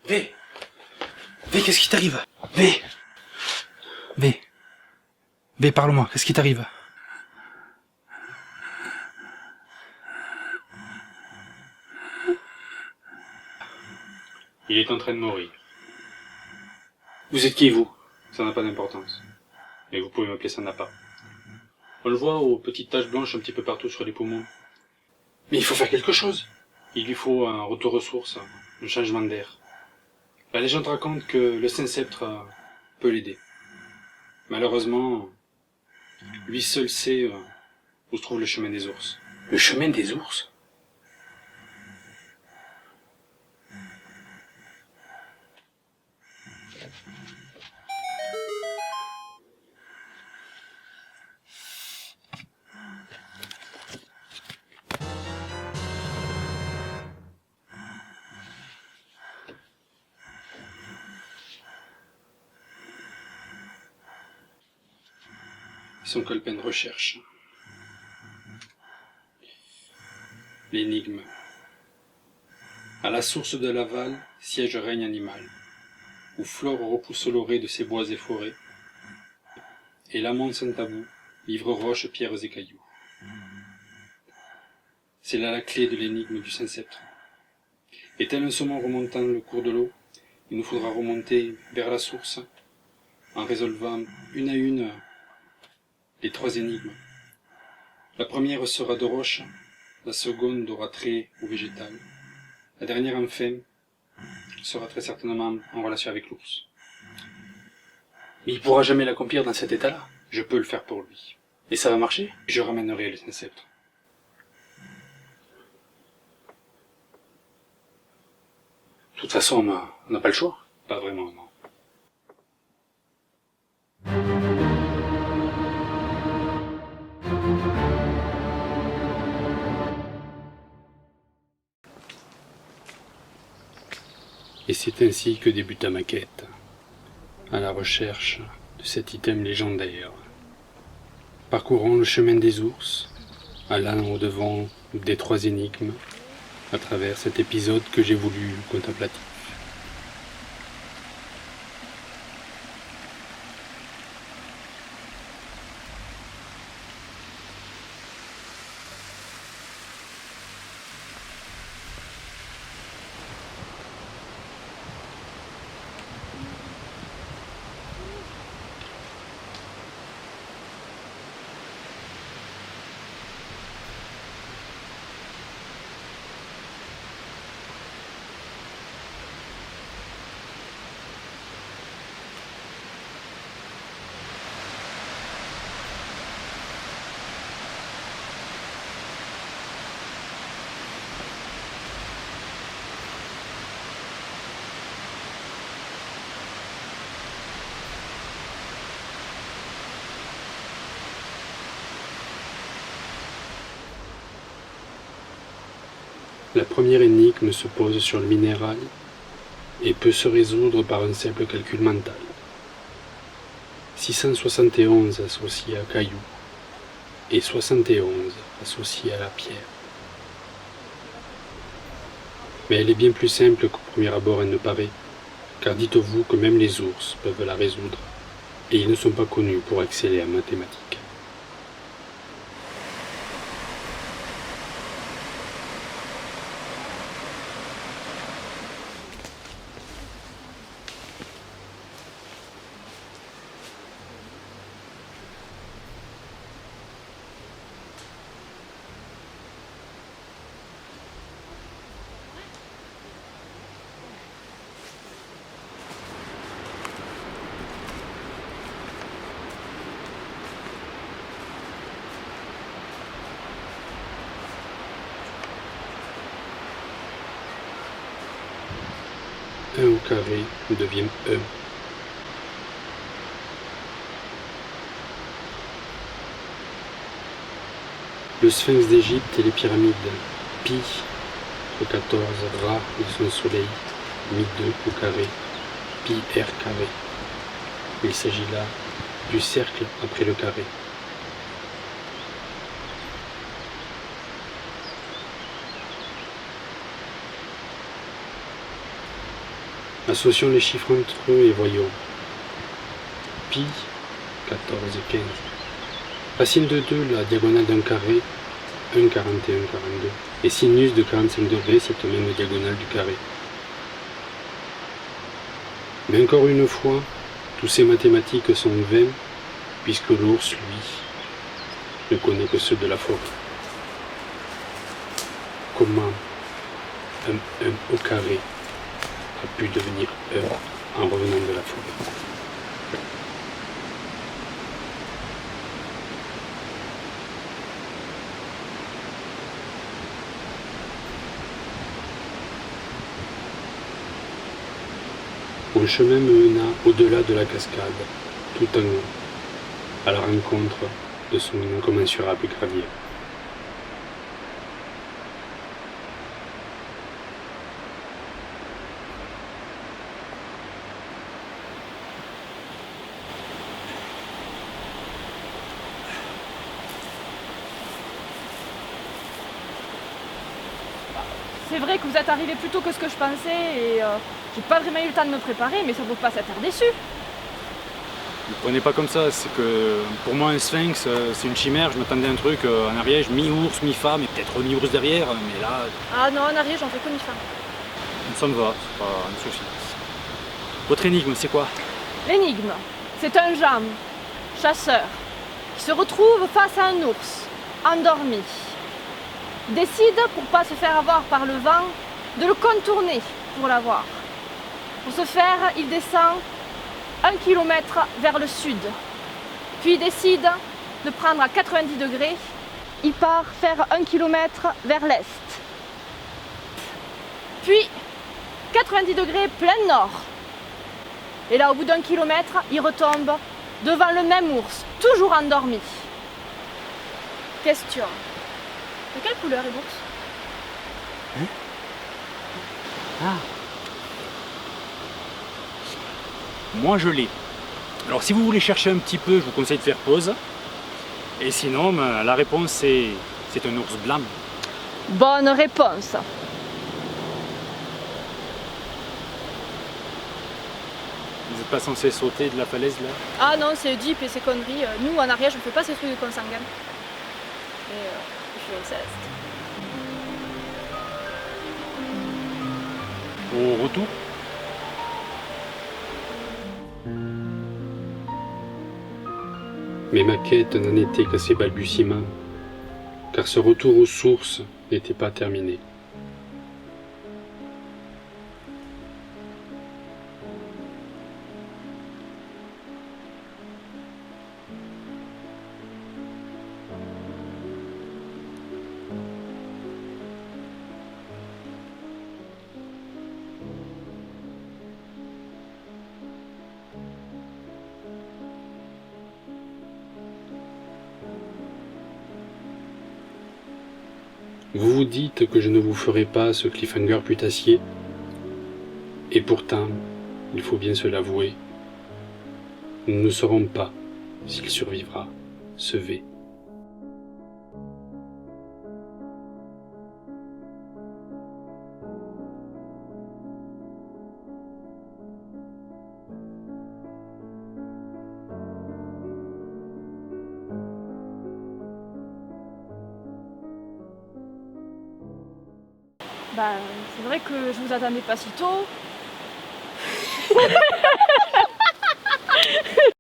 V, qu'est-ce qui t'arrive? V, parle-moi, qu'est-ce qui t'arrive? Il est en train de mourir. Vous êtes qui, vous? Ça n'a pas d'importance. Mais vous pouvez m'appeler Sanapa. On le voit aux petites taches blanches un petit peu partout sur les poumons. Mais il faut faire quelque chose. Il lui faut un retour aux sources, un changement d'air. La légende raconte que le Saint-Sceptre peut l'aider. Malheureusement, lui seul sait où se trouve le chemin des ours. Le chemin des ours? Son calepin de recherche. L'énigme. À la source de l'aval siège règne animal, où Flore repousse l'orée de ses bois et forêts, et l'amande sans tabou livre roches, pierres et cailloux. C'est là la clé de l'énigme du Saint-Sceptre. Et tel un saumon remontant le cours de l'eau, il nous faudra remonter vers la source, en résolvant une à une les trois énigmes. La première sera de roche, la seconde aura trait au végétal. La dernière, enfin, sera très certainement en relation avec l'ours. Mais il pourra jamais l'accomplir dans cet état-là. Je peux le faire pour lui. Et ça va marcher? Je ramènerai le Saint-Sceptre. De toute façon, on n'a pas le choix. Pas vraiment, non. Et c'est ainsi que débuta ma quête, à la recherche de cet item légendaire. Parcourant le chemin des ours, allant au-devant des trois énigmes, à travers cet épisode que j'ai voulu contemplatif. La première énigme se pose sur le minéral et peut se résoudre par un simple calcul mental. 671 associé à caillou et 71 associé à la pierre. Mais elle est bien plus simple qu'au premier abord elle ne paraît, car dites-vous que même les ours peuvent la résoudre, et ils ne sont pas connus pour exceller en mathématiques. Un au carré devient 1. Le sphinx d'Égypte et les pyramides. Pi, au 14, Ra et son soleil, mis 2 au carré, pi r carré. Il s'agit là du cercle après le carré. Associons les chiffres entre eux et voyons. Pi, 14 et 15. Racine de 2, la diagonale d'un carré, 1, 41, 42. Et sinus de 45 degrés, cette même diagonale du carré. Mais encore une fois, tous ces mathématiques sont vaines, puisque l'ours, lui, ne connaît que ceux de la forêt. Comment un 1 au carré a pu devenir 1 en revenant de la forêt? Mon chemin me mena au-delà de la cascade, tout en haut, à la rencontre de son incommensurable gravier. C'est vrai que vous êtes arrivé plus tôt que ce que je pensais et j'ai pas vraiment eu le temps de me préparer, mais ça vaut pas s'être déçu. Ne le prenez pas comme ça, c'est que pour moi un sphinx c'est une chimère, je m'attendais à un truc en Ariège, mi-ours, mi-femme et peut-être mi-ours derrière, mais là, Ah non, en arrière, j'en fais que une femme. ça me va, c'est pas un souci. Votre énigme, c'est quoi? L'énigme, c'est un Jean, chasseur, qui se retrouve face à un ours, endormi. Il décide, pour pas se faire avoir par le vent, de le contourner pour l'avoir. Pour ce faire, il descend 1 kilomètre vers le sud. Puis il décide de prendre à 90 degrés. Il part faire 1 kilomètre vers l'est. Puis 90 degrés plein nord. Et là, au bout d'1 kilomètre, il retombe devant le même ours, toujours endormi. Question. De quelle couleur est l'ours? Moi je l'ai. Alors si vous voulez chercher un petit peu, je vous conseille de faire pause. Et sinon, la réponse c'est un ours blanc. Bonne réponse. Vous n'êtes pas censé sauter de la falaise là? Ah non, c'est Oedipe et ses conneries. Nous, en Ariège, on ne fait pas ces trucs de consanguin. Mais je suis inceste. Au retour? Mais ma quête n'en était qu'à ses balbutiements, car ce retour aux sources n'était pas terminé. Vous vous dites que je ne vous ferai pas ce cliffhanger putassier, et pourtant, il faut bien se l'avouer, nous ne saurons pas s'il survivra, ce V. Ben, c'est vrai que je vous attendais pas si tôt.